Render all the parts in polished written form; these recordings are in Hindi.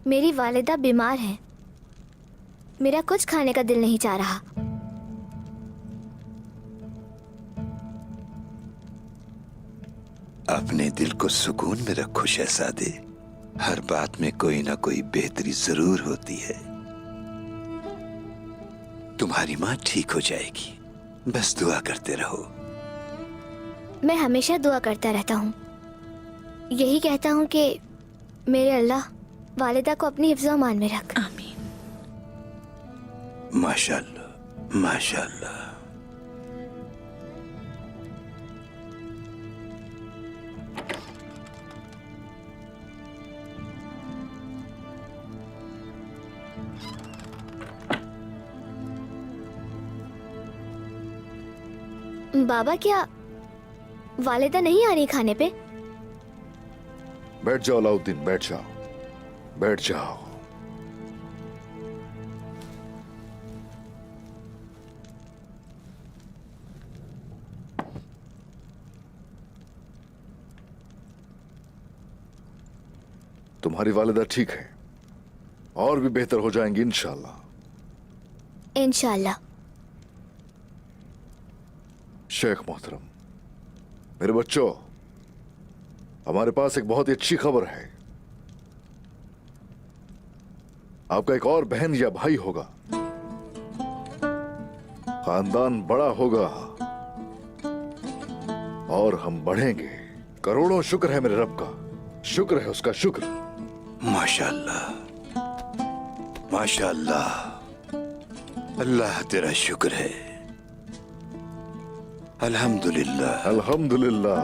मेरी वालिदा बीमार है। मेरा कुछ खाने का दिल नहीं चाह रहा। अपने दिल को सुकून में रखो शहजादे। हर बात में कोई ना कोई बेहतरी जरूर होती है। तुम्हारी माँ ठीक हो जाएगी, बस दुआ करते रहो। मैं हमेशा दुआ करता रहता हूँ। यही कहता हूँ कि मेरे अल्लाह वालिदा को अपनी हिफ्ज़-ओ-अमान में रख। आमीन। माशाअल्लाह, माशाअल्लाह। बाबा, क्या वालिदा नहीं आ रही खाने पे? बैठ जाओ अलाउद्दीन, बैठ जाओ, बैठ जाओ। तुम्हारी वालिदा ठीक है, और भी बेहतर हो जाएंगी इंशाअल्लाह। इंशाअल्लाह। शेख मोहतरम, मेरे बच्चों, हमारे पास एक बहुत ही अच्छी खबर है। आपका एक और बहन या भाई होगा, खानदान बड़ा होगा और हम बढ़ेंगे। करोड़ों शुक्र है मेरे रब का, शुक्र है उसका शुक्र। माशाअल्लाह, माशाअल्लाह। अल्लाह तेरा शुक्र है। अल्हम्दुलिल्लाह, अल्हम्दुलिल्लाह।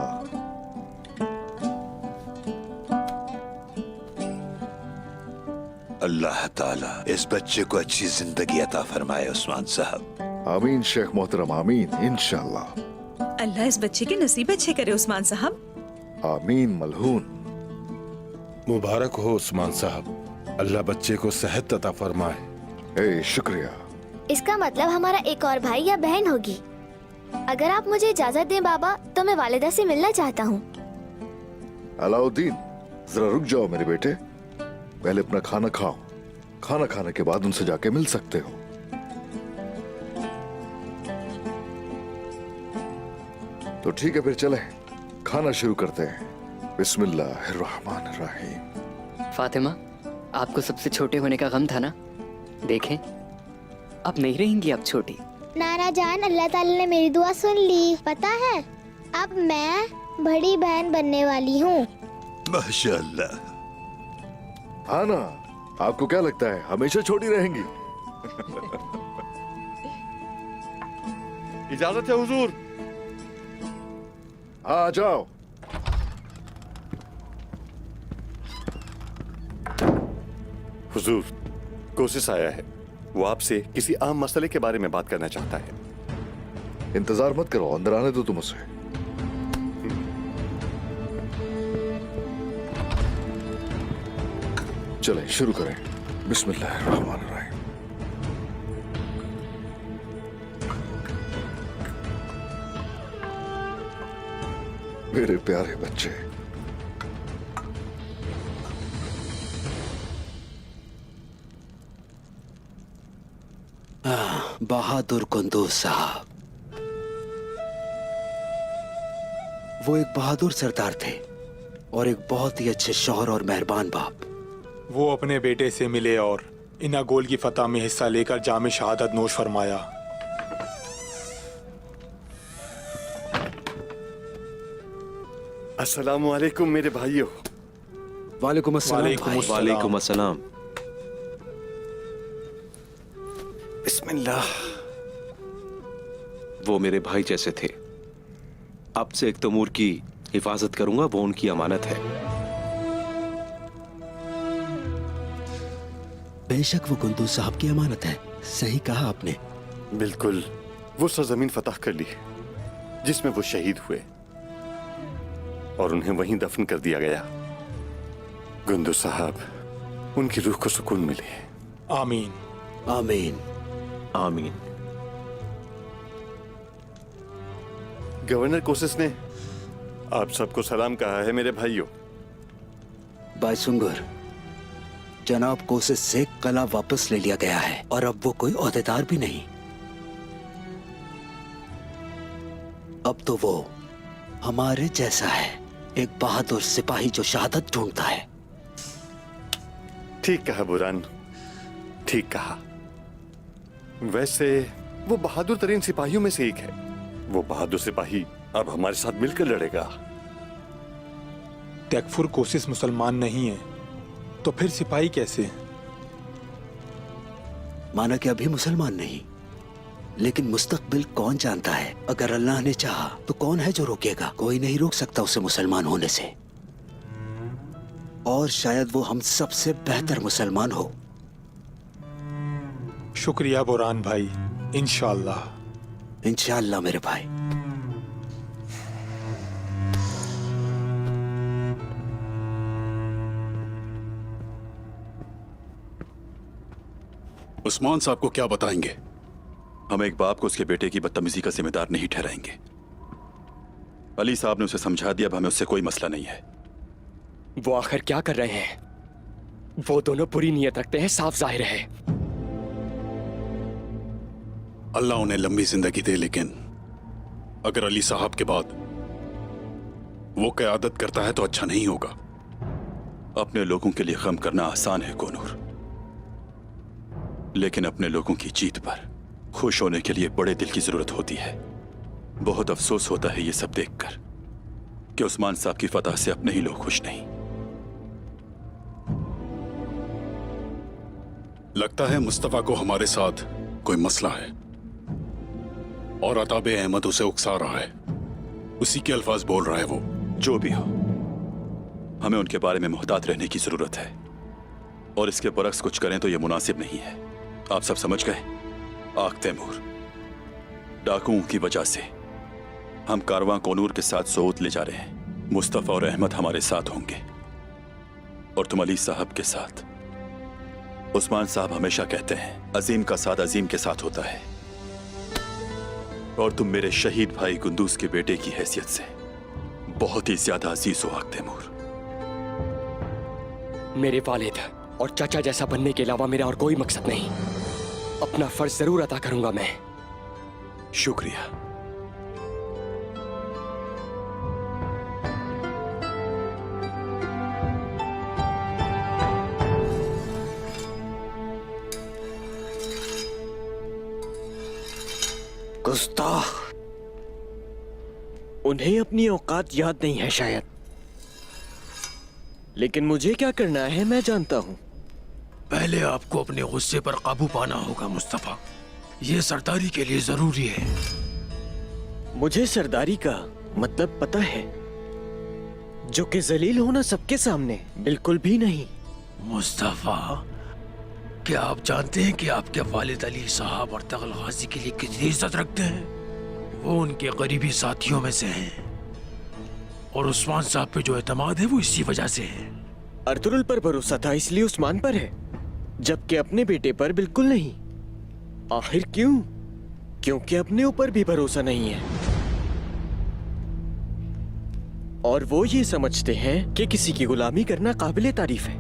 अल्लाह ताला इस बच्चे को अच्छी जिंदगी अता फरमाए उस्मान साहब। आमीन शेख मोहतरम, आमीन इंशाअल्लाह। अल्लाह इस बच्चे के नसीब अच्छे करे उस्मान साहब। आमीन मलहून। मुबारक हो उस्मान साहब, अल्लाह बच्चे को सेहत अता फरमाए। ए शुक्रिया। इसका मतलब हमारा एक और भाई या बहन होगी। अगर आप मुझे इजाजत दें बाबा, तो मैं वालिदा से मिलना चाहता हूँ। अलाउद्दीन, जरा रुक जाओ मेरे बेटे, पहले अपना खाना खाओ। खाना खाने के बाद उनसे जाके मिल सकते हो। तो ठीक है, फिर चलें, खाना शुरू करते हैं। बिस्मिल्लाहिर्रहमानिर्रहीम। फातिमा, आपको सबसे छोटे होने का गम था ना? देखें, अब नहीं रहेंगी आप छोटी। नाना जान, अल्लाह ताला ने मेरी दुआ सुन ली। पता है, अब मैं बड़ी बहन बनने वाली हूँ। माशाअल्लाह। हाँ ना, आपको क्या लगता है हमेशा छोटी रहेंगी? इजाजत है हुजूर। हाँ, आ जाओ। हुजूर, कोशिश आया है, वो आपसे किसी आम मसले के बारे में बात करना चाहता है। इंतजार मत करो, अंदर आने दो तुम उसे। चलें शुरू करें। बिस्मिल्लाहिर्रहमानिर्रहीम। मेरे प्यारे बच्चे, बहादुर कुंदूज साहब, वो एक बहादुर सरदार थे और एक बहुत ही अच्छे शौहर और मेहरबान बाप। वो अपने बेटे से मिले और इना गोल की फतह में हिस्सा लेकर जामे शहादत नोश फरमाया। अस्सलामु अलैकुम मेरे भाइयों। वालेकुम अस्सलाम। वालेकुम अस्सलाम। बिस्मिल्लाह। वो मेरे भाई जैसे थे। अब से एक तैमूर की हिफाजत करूंगा, वो उनकी अमानत है। बेशक वो कुंदूज साहब की अमानत है, सही कहा आपने। बिल्कुल, वो सरजमीन फतह कर ली जिसमें वो शहीद हुए और उन्हें वहीं दफन कर दिया गया। कुंदूज साहब, उनकी रूह को सुकून मिले। आमीन आमीन आमीन। गवर्नर कोसिस ने आप सबको सलाम कहा है मेरे भाइयों। बायसुंगर, जनाब कोसिस से कला वापस ले लिया गया है और अब वो कोई ओहदेदार भी नहीं। अब तो वो हमारे जैसा है, एक बहादुर सिपाही जो शहादत ढूंढता है। ठीक कहा बुरान, ठीक कहा। वैसे वो बहादुर तरीन सिपाहियों में से एक है। वो बहादुर सिपाही अब हमारे साथ मिलकर लड़ेगा। तैकफुर कोसिस मुसलमान नहीं है तो फिर सिपाही कैसे? माना कि अभी मुसलमान नहीं, लेकिन मुस्तकबिल कौन जानता है। अगर अल्लाह ने चाहा तो कौन है जो रोकेगा? कोई नहीं रोक सकता उसे मुसलमान होने से। और शायद वो हम सबसे बेहतर मुसलमान हो। शुक्रिया बुरान भाई, इंशाअल्लाह। इंशाअल्लाह मेरे भाई। उस्मान साहब को क्या बताएंगे? हम एक बाप को उसके बेटे की बदतमीजी का जिम्मेदार नहीं ठहराएंगे। अली साहब ने उसे समझा दिया, अब हमें उससे कोई मसला नहीं है। वो आखिर क्या कर रहे हैं? वो दोनों बुरी नीयत रखते हैं, साफ जाहिर है। अल्लाह उन्हें लंबी जिंदगी दे, लेकिन अगर अली साहब के बाद वो क़यादत करता है तो अच्छा नहीं होगा। अपने लोगों के लिए गम करना आसान है कोनूर, लेकिन अपने लोगों की जीत पर खुश होने के लिए बड़े दिल की जरूरत होती है। बहुत अफसोस होता है ये सब देखकर कि उस्मान साहब की फतह से अपने ही लोग खुश नहीं। लगता है मुस्तफा को हमारे साथ कोई मसला है और अताब अहमद उसे उकसा रहा है, उसी के अल्फाज बोल रहा है वो। जो भी हो, हमें उनके बारे में मुहतात रहने की जरूरत है और इसके बरक्स कुछ करें तो यह मुनासिब नहीं है। आप सब समझ गए? आख तैमूर, डाकुओं की वजह से हम कारवां कोनूर के साथ सऊद ले जा रहे हैं। मुस्तफा और अहमद हमारे साथ होंगे और तुम अली साहब के साथ। उस्मान साहब हमेशा कहते हैं अजीम का साथ अजीम के साथ होता है, और तुम मेरे शहीद भाई गुंदूस के बेटे की हैसियत से बहुत ही ज्यादा अजीज हो आख तैमूर। मेरे वालिद और चाचा जैसा बनने के अलावा मेरा और कोई मकसद नहीं। अपना फर्ज जरूर अदा करूंगा मैं। शुक्रिया। गुस्ताख, उन्हें अपनी औकात याद नहीं है शायद, लेकिन मुझे क्या करना है मैं जानता हूं। पहले आपको अपने गुस्से पर काबू पाना होगा मुस्तफा, ये सरदारी के लिए जरूरी है। मुझे सरदारी का मतलब पता है, जो कि जलील होना सबके सामने बिल्कुल भी नहीं। मुस्तफा, क्या आप जानते हैं कि आपके वालिद अली साहब और तगल गाजी के लिए कितनी इज्जत रखते हैं? वो उनके करीबी साथियों में से हैं और उस्मान साहब पे जो एतमाद है वो इसी वजह से है। अर्तुगरुल पर भरोसा था इसलिए उस्मान पर है, जबकि अपने बेटे पर बिल्कुल नहीं। आखिर क्यों? क्योंकि अपने ऊपर भी भरोसा नहीं है और वो ये समझते हैं कि किसी की गुलामी करना काबिले तारीफ है।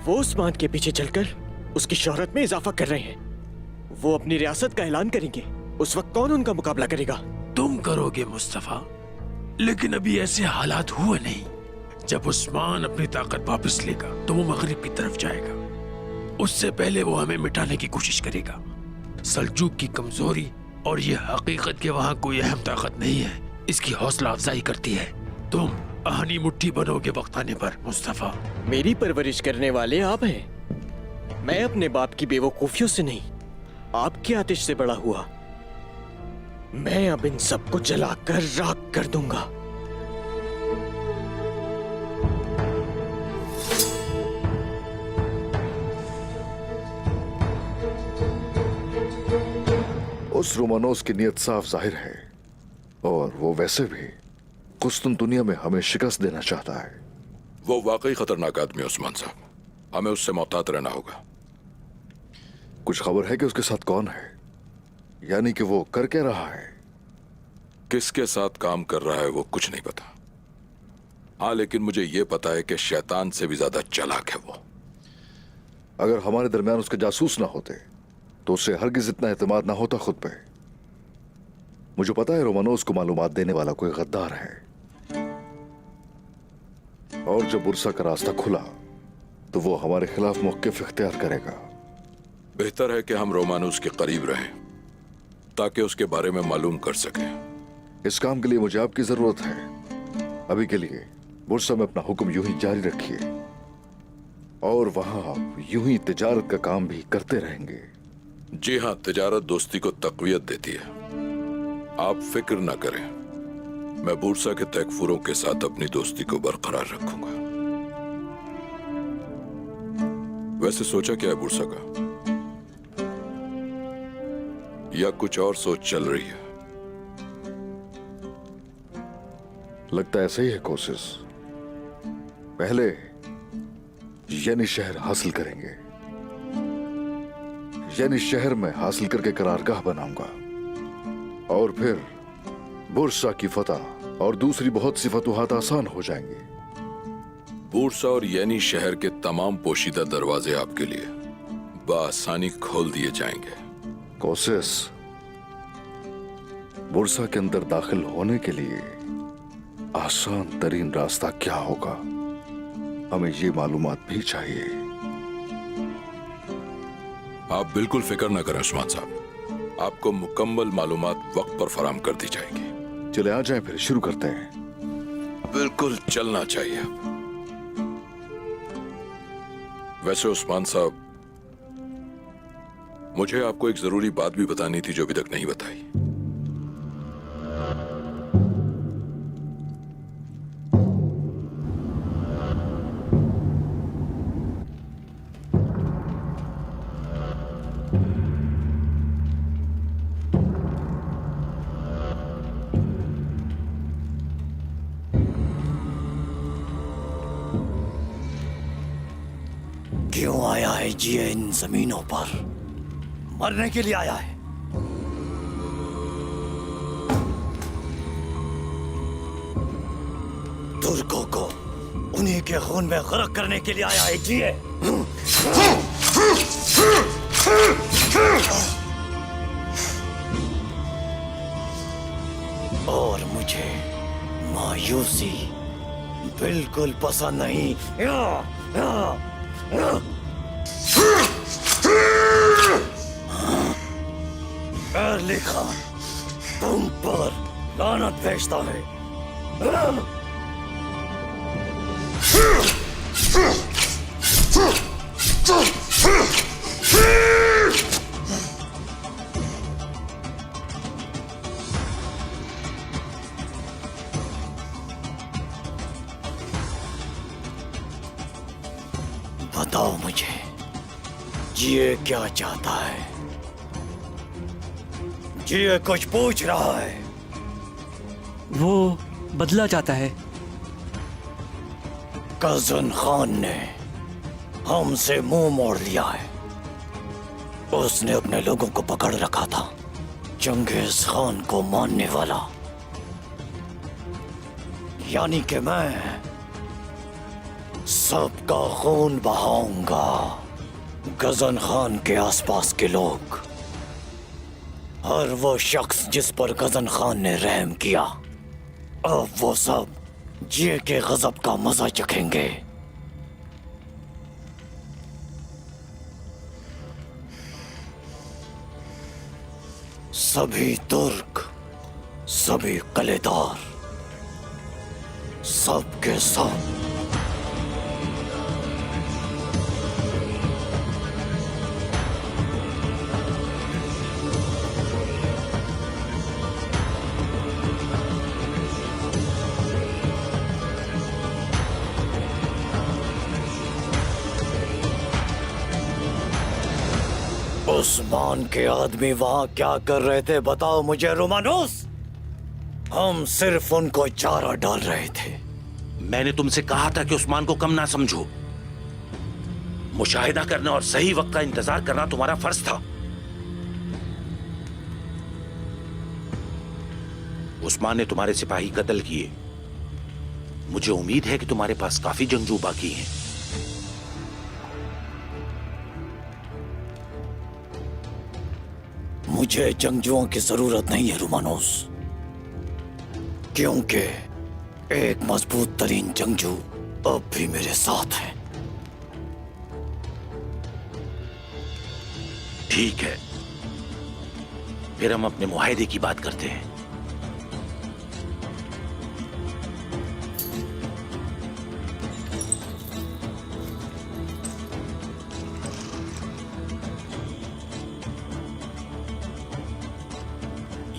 वो उस्मान के पीछे चलकर उसकी शोहरत में इजाफा कर रहे हैं। वो अपनी रियासत का ऐलान करेंगे, उस वक्त कौन उनका मुकाबला करेगा? तुम करोगे मुस्तफा, लेकिन अभी ऐसे हालात हुए नहीं। जब उस्मान अपनी ताकत वापस लेगा तो वो मगरिब की तरफ जाएगा। उससे पहले वो हमें मिटाने की कोशिश करेगा। सल्जूक की कमजोरी और ये हकीकत कि वहाँ कोई अहम ताकत नहीं है, इसकी हौसला अफजाई करती है। तुम आहनी मुट्ठी बनोगे वक्त आने पर मुस्तफा। मेरी परवरिश करने वाले आप हैं। मैं अपने बाप की बेवकूफियों से नहीं, आपकी आतिश से बड़ा हुआ। मैं अब इन सबको जलाकर राख कर दूंगा। उस रोमानोस की नीयत साफ जाहिर है और वो वैसे भी कुस्तुनतुनिया में हमें शिकस्त देना चाहता है। वो वाकई खतरनाक आदमी है उस्मान साहब, हमें उससे मोहतात रहना होगा। कुछ खबर है कि उसके साथ कौन है? यानी कि वो कर क्या रहा है? किसके साथ काम कर रहा है वो कुछ नहीं पता। हाँ, लेकिन मुझे ये पता है कि शैतान से भी ज्यादा चालाक है वो। अगर हमारे दरमियान उसके जासूस ना होते तो उससे हरगिज इतना एतमाद ना होता खुद पे। मुझे पता है रोमानोस को मालूमात देने वाला कोई गद्दार है, और जब बुरसा का रास्ता खुला तो वो हमारे खिलाफ मौक़िफ़ इख्तियार करेगा। बेहतर है कि हम रोमानोस के करीब रहें ताकि उसके बारे में मालूम कर सकें। इस काम के लिए मुझे आपकी जरूरत है। अभी के लिए बुरसा में अपना हुक्म यूं ही जारी रखिए, और वहां आप यूं ही तिजारत का काम भी करते रहेंगे। जी हाँ, तिजारत दोस्ती को तकवीयत देती है। आप फिक्र ना करें, मैं बुरसा के तकफुरों के साथ अपनी दोस्ती को बरकरार रखूंगा। वैसे सोचा क्या है बुरसा का, या कुछ और सोच चल रही है? लगता ऐसे ही है कोशिश। पहले यानी शहर हासिल करेंगे, यानी शहर में हासिल करके करारगाह बनाऊंगा, और फिर बुरसा की फतह और दूसरी बहुत सी फतूहात आसान हो जाएंगी। बुरसा और यानी शहर के तमाम पोशीदा दरवाजे आपके लिए बआसानी खोल दिए जाएंगे। कोशिश, बुरसा के अंदर दाखिल होने के लिए आसान तरीन रास्ता क्या होगा, हमें ये मालूमात भी चाहिए। आप बिल्कुल फिक्र न करें उस्मान साहब, आपको मुकम्मल मालूमात वक्त पर फराम कर दी जाएगी। चले आ जाएं, फिर शुरू करते हैं। बिल्कुल चलना चाहिए। वैसे उस्मान साहब, मुझे आपको एक जरूरी बात भी बतानी थी जो अभी तक नहीं बताई। क्यों आया है जिये इन जमीनों पर? मरने के लिए आया है। तुर्कों को उन्हीं के खून में गरक करने के लिए आया है जिये। और मुझे मायूसी बिल्कुल पसंद नहीं। अर्ली खान तुम पर लानत भेजता है। बताओ मुझे, जिये क्या चाहता है? जिये कुछ पूछ रहा है। वो बदला चाहता है। कजन खान ने हमसे मुंह मोड़ लिया है। उसने अपने लोगों को पकड़ रखा था, चंगेज खान को मानने वाला। यानी कि मैं सबका खून बहाऊंगा। गजन खान के आसपास के लोग, हर वो शख्स जिस पर गजन खान ने रहम किया, अब वो सब जिये के गजब का मजा चखेंगे। सभी तुर्क, सभी कलेदार, सब के सब उस्मान के आदमी वहां क्या कर रहे थे बताओ मुझे रोमानोस? हम सिर्फ उनको चारा डाल रहे थे। मैंने तुमसे कहा था कि उस्मान को कम ना समझो। मुशाहिदा करना और सही वक्त का इंतजार करना तुम्हारा फर्ज था। उस्मान ने तुम्हारे सिपाही कत्ल किए, मुझे उम्मीद है कि तुम्हारे पास काफी जंगजू बाकी हैं। मुझे जंगजुओं की जरूरत नहीं है रोमानोस, क्योंकि एक मजबूत तरीन जंगजू अब भी मेरे साथ है। ठीक है, फिर हम अपने मुआहदे की बात करते हैं।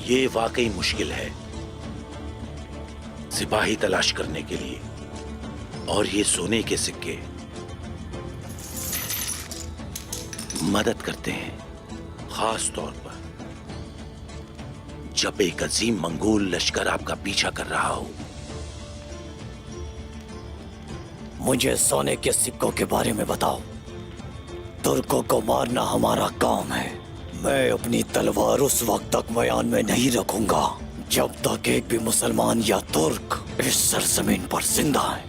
ये वाकई मुश्किल है सिपाही तलाश करने के लिए, और ये सोने के सिक्के मदद करते हैं, खास तौर पर जब एक अजीम मंगोल लश्कर आपका पीछा कर रहा हो। मुझे सोने के सिक्कों के बारे में बताओ। तुर्कों को मारना हमारा काम है। मैं अपनी तलवार उस वक्त तक म्यान में नहीं रखूंगा जब तक एक भी मुसलमान या तुर्क इस सरजमीन पर जिंदा है।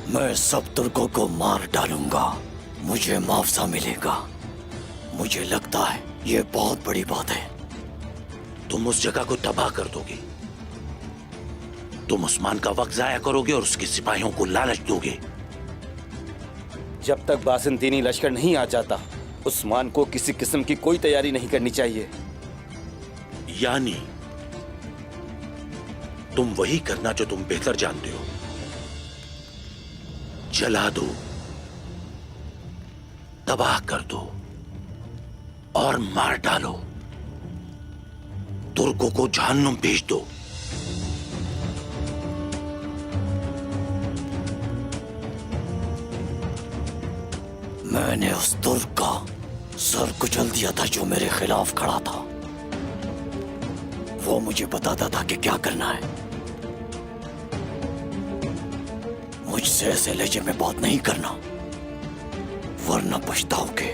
मैं सब तुर्कों को मार डालूंगा, मुझे मुआवजा मिलेगा। मुझे लगता है ये बहुत बड़ी बात है। तुम उस जगह को तबाह कर दोगे, तुम उस्मान का वक्त जाया करोगे और उसके सिपाहियों को लालच दोगे। जब तक बासंतीनी लश्कर नहीं आ जाता, उस्मान को किसी किस्म की कोई तैयारी नहीं करनी चाहिए। यानी तुम वही करना जो तुम बेहतर जानते हो। जला दो, तबाह कर दो और मार डालो। तुर्कों को जहन्नुम भेज दो। मैंने उस तुर्क का सर कुचल दिया था जो मेरे खिलाफ खड़ा था। वो मुझे बताता था कि क्या करना है। मुझसे ऐसे लहजे में बात नहीं करना, वरना पछताओगे।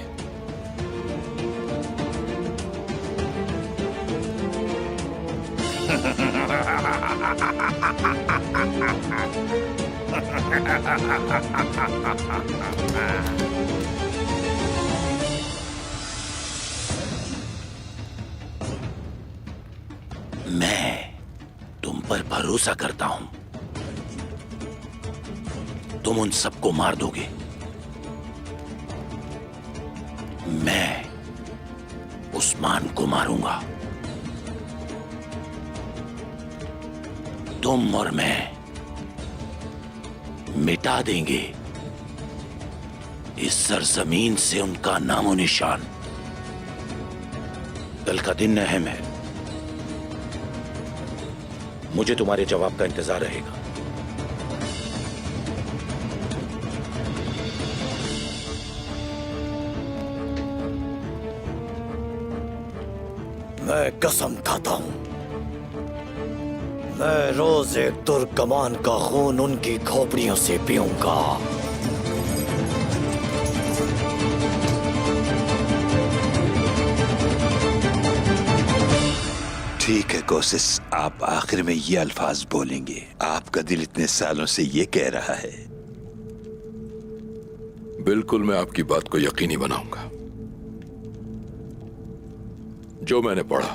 मैं तुम पर भरोसा करता हूं। तुम उन सबको मार दोगे। मैं उस्मान को मारूंगा। तुम और मैं मिटा देंगे इस सरजमीन से उनका नामो निशान। कल का दिन अहम है, मुझे तुम्हारे जवाब का इंतजार रहेगा। मैं कसम खाता हूं, मैं रोज एक तुर्क कमान का खून उनकी खोपड़ियों से पीऊंगा। ठीक है कोसिस, आप आखिर में ये अल्फाज बोलेंगे। आपका दिल इतने सालों से ये कह रहा है। बिल्कुल, मैं आपकी बात को यकीनी बनाऊंगा। जो मैंने पढ़ा,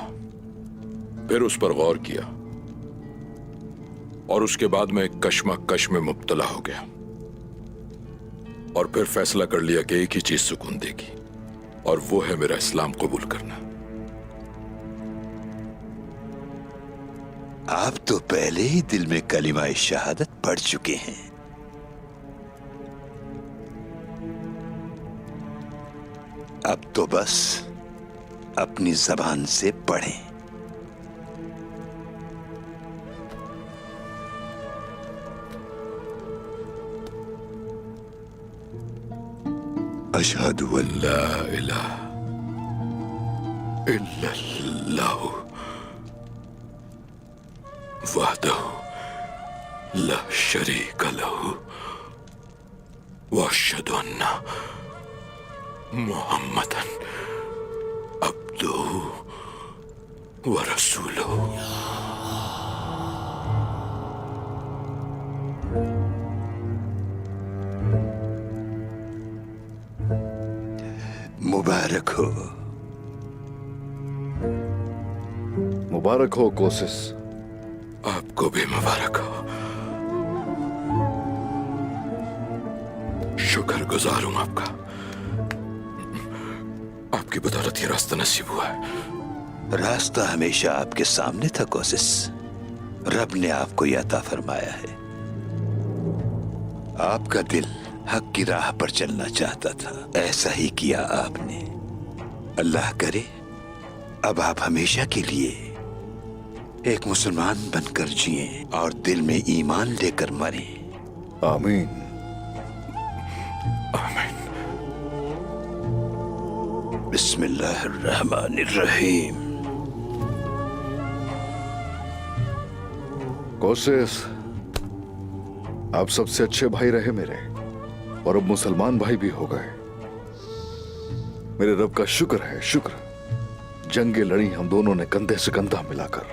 फिर उस पर गौर किया, और उसके बाद मैं एक कश्मकश में मुब्तला हो गया, और फिर फैसला कर लिया कि एक ही चीज सुकून देगी, और वो है मेरा इस्लाम कबूल करना। आप तो पहले ही दिल में कलिमा शहादत पढ़ चुके हैं। अब तो बस अपनी जबान से पढ़ें। अशहदु अल्ला इलाहा इल्लल्लाहु वहदहु ला शरीका लहु व अशहदु अन्ना मुहम्मदन अब्दुहु व रसूलुहु। मुबारक हो। मुबारक हो कोशिश। आपको भी मुबारक हो। शुक्रगुजार हूं आपका। आपकी बदौलत ये रास्ता नसीब हुआ है। रास्ता हमेशा आपके सामने था कोशिश। रब ने आपको यह अता फरमाया है। आपका दिल हक की राह पर चलना चाहता था, ऐसा ही किया आपने। अल्लाह करे अब आप हमेशा के लिए एक मुसलमान बनकर जिए और दिल में ईमान लेकर मरे। आमीन। बिस्मिल्लाहिर्रहमानिर्रहीम। कोशिश, आप सबसे अच्छे भाई रहे मेरे, और अब मुसलमान भाई भी हो गए। मेरे रब का शुक्र है, शुक्र। जंगे लड़ी हम दोनों ने कंधे से कंधा मिलाकर।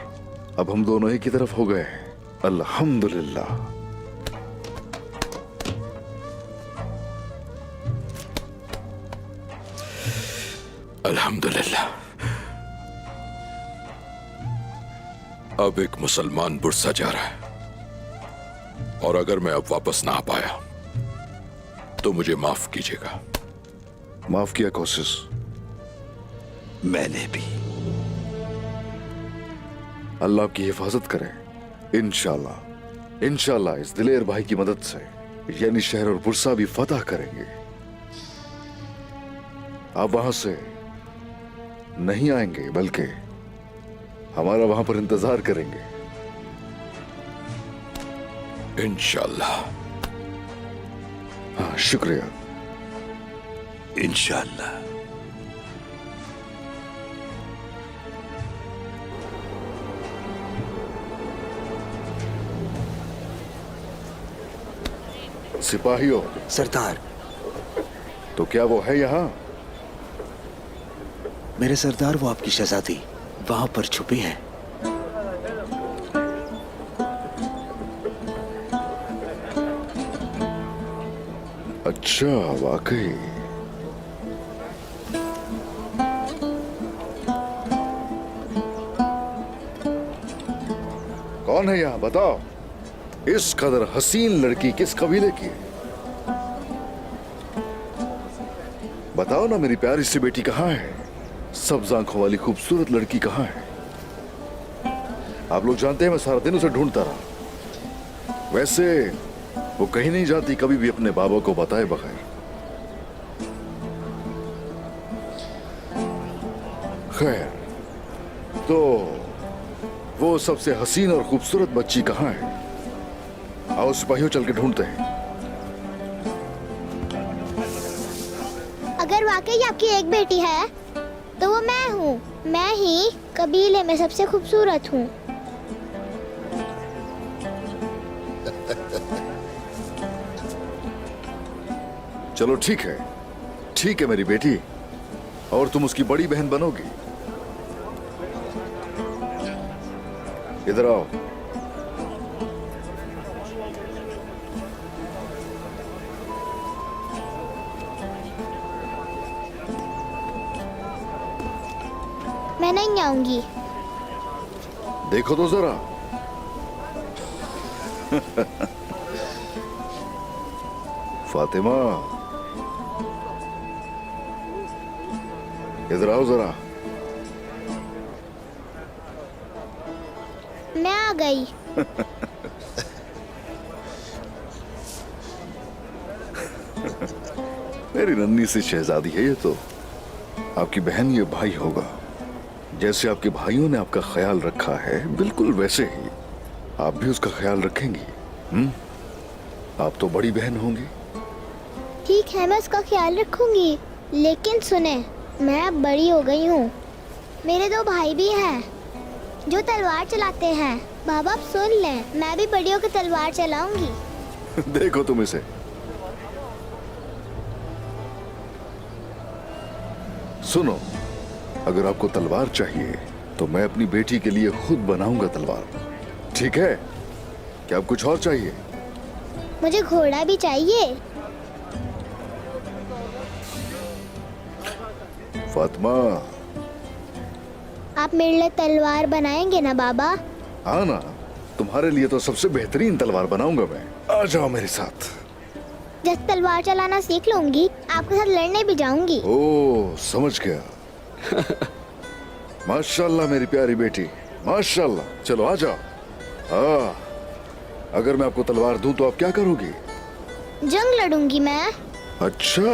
अब हम दोनों एक ही तरफ हो गए हैं। अल्हम्दुलिल्लाह। अल्हम्दुलिल्लाह। अब एक मुसलमान बुरसा जा रहा है, और अगर मैं अब वापस ना आ पाया तो मुझे माफ कीजिएगा। माफ किया कोशिश। मैंने भी। अल्लाह की हिफाजत करे। इंशाल्लाह, इंशाल्लाह इस दिलेर भाई की मदद से यानी शहर और बुरसा भी फतह करेंगे। आप वहां से नहीं आएंगे, बल्कि हमारा वहां पर इंतजार करेंगे। इंशाल्लाह। हाँ, शुक्रिया। इंशाल्लाह। सिपाहियों। सरदार। तो क्या वो है यहाँ? मेरे सरदार, वो आपकी शहजादी वहां पर छुपी है। अच्छा, वाकई। कौन है यहाँ, बताओ। इस कदर हसीन लड़की किस कबीले की है? बताओ ना, मेरी प्यारी सी बेटी कहाँ है? सब्ज आंखों वाली खूबसूरत लड़की कहाँ है? आप लोग जानते हैं मैं सारा दिन उसे ढूंढता रहा। वैसे वो कहीं नहीं जाती कभी भी अपने बाबा को बताए बगैर। खैर, तो वो सबसे हसीन और खूबसूरत बच्ची कहाँ है? आओ सिपाहियों, चल के ढूंढते हैं। अगर वाकई आपकी एक बेटी है तो वो मैं हूँ। मैं ही कबीले में सबसे खूबसूरत हूँ। चलो ठीक है, ठीक है मेरी बेटी, और तुम उसकी बड़ी बहन बनोगी। इधर आओ। मैं नहीं आऊंगी। देखो तो जरा। फातिमा, इधर आओ जरा। मैं आ गई। मेरी नन्ही सी शहजादी है ये तो। आपकी बहन ये भाई होगा। जैसे आपके भाइयों ने आपका ख्याल रखा है, बिल्कुल वैसे ही आप भी उसका ख्याल रखेंगी। आप तो बड़ी बहन होंगी। ठीक है, मैं उसका ख्याल रखूंगी। लेकिन सुने, मैं अब बड़ी हो गई हूँ। मेरे दो भाई भी हैं जो तलवार चलाते हैं। बाबा अब सुन लें, मैं भी बड़ी होकर तलवार चलाऊंगी। देखो तुम इसे। सुनो, अगर आपको तलवार चाहिए तो मैं अपनी बेटी के लिए खुद बनाऊंगा तलवार। ठीक है? क्या आप कुछ और चाहिए? मुझे घोड़ा भी चाहिए। फातिमा, आप मेरे लिए तलवार बनाएंगे ना बाबा? हाँ ना, तुम्हारे लिए तो सबसे बेहतरीन तलवार बनाऊंगा मैं। आ जाओ मेरे साथ। जब तलवार चलाना सीख लूंगी आपके साथ लड़ने भी जाऊंगी। ओ, समझ गया। माशाल्लाह मेरी प्यारी बेटी, माशाल्लाह। चलो आ जाओ। अगर मैं आपको तलवार दूं तो आप क्या करोगी? जंग लड़ूंगी मैं। अच्छा,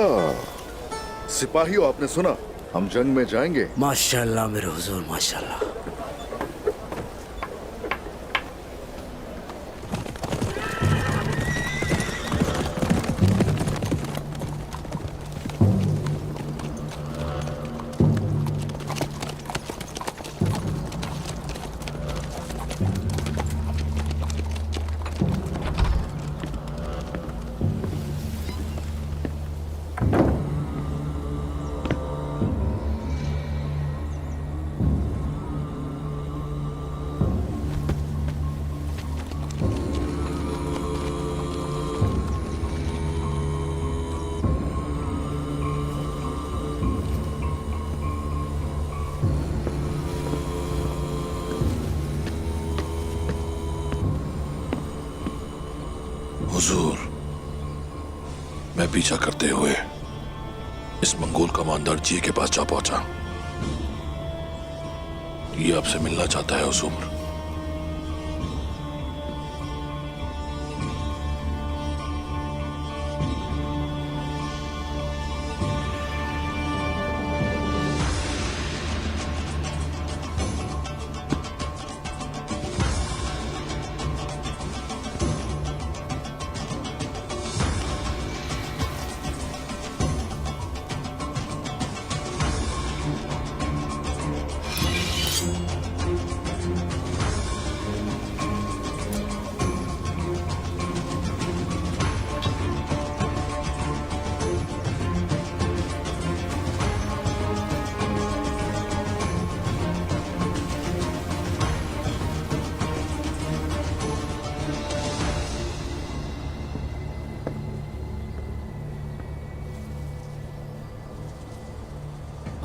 सिपाही हो, आपने सुना, हम जंग में जाएंगे। माशाल्लाह मेरे हुजूर, माशाल्लाह। हुजूर, मैं पीछा करते हुए इस मंगोल कमांडर जी के पास जा पहुंचा। ये आपसे मिलना चाहता है हुजूर।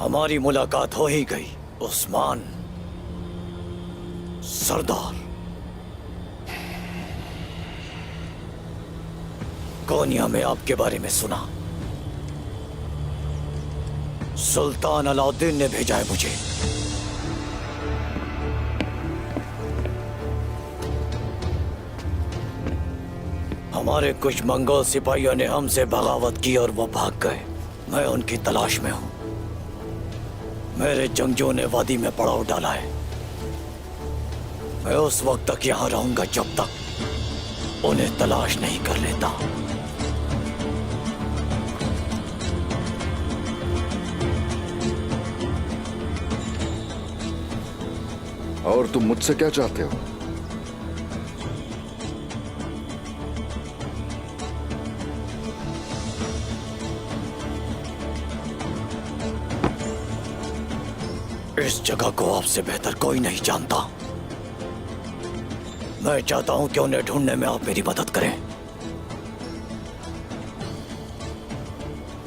हमारी मुलाकात हो ही गई उस्मान सरदार। कोनिया में आपके बारे में सुना। सुल्तान अलाउद्दीन ने भेजा है मुझे। हमारे कुछ मंगोल सिपाहियों ने हमसे बगावत की और वो भाग गए। मैं उनकी तलाश में हूं। मेरे जंगजों ने वादी में पड़ाव डाला है। मैं उस वक्त तक यहां रहूंगा जब तक उन्हें तलाश नहीं कर लेता। और तुम मुझसे क्या चाहते हो? इस जगह को आपसे बेहतर कोई नहीं जानता। मैं चाहता हूं कि उन्हें ढूंढने में आप मेरी मदद करें।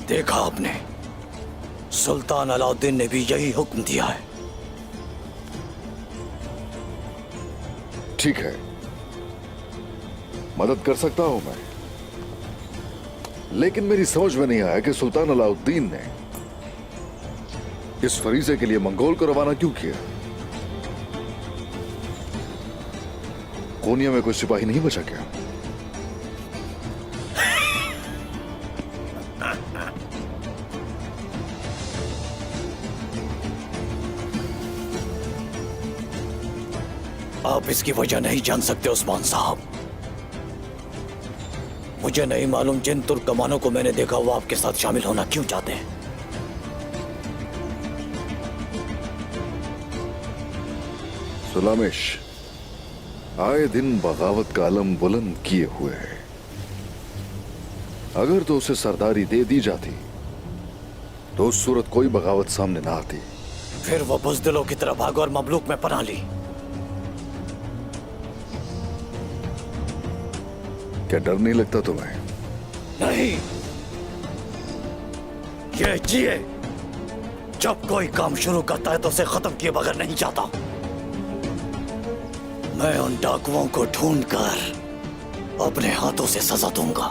देखा आपने, सुल्तान अलाउद्दीन ने भी यही हुक्म दिया है। ठीक है, मदद कर सकता हूं मैं, लेकिन मेरी समझ में नहीं आया कि सुल्तान अलाउद्दीन ने इस फरीजे के लिए मंगोल को रवाना क्यों किया? कोनिया में कोई सिपाही नहीं बचा क्या? आप इसकी वजह नहीं जान सकते उस्मान साहब। मुझे नहीं मालूम जिन तुर्क कमानों को मैंने देखा वो आपके साथ शामिल होना क्यों चाहते हैं। सुलामिश आए दिन बगावत का अलम बुलंद किए हुए है। अगर तो उसे सरदारी दे दी जाती तो उस सूरत कोई बगावत सामने ना आती। फिर वो बुज़दिलों की तरह भागा और ममलूक में पनाह ली। क्या डर नहीं लगता तुम्हें? नहीं, ये जिए जब कोई काम शुरू करता है तो उसे खत्म किए बगैर नहीं जाता। मैं उन डाकुओं को ढूंढकर अपने हाथों से सजा दूंगा।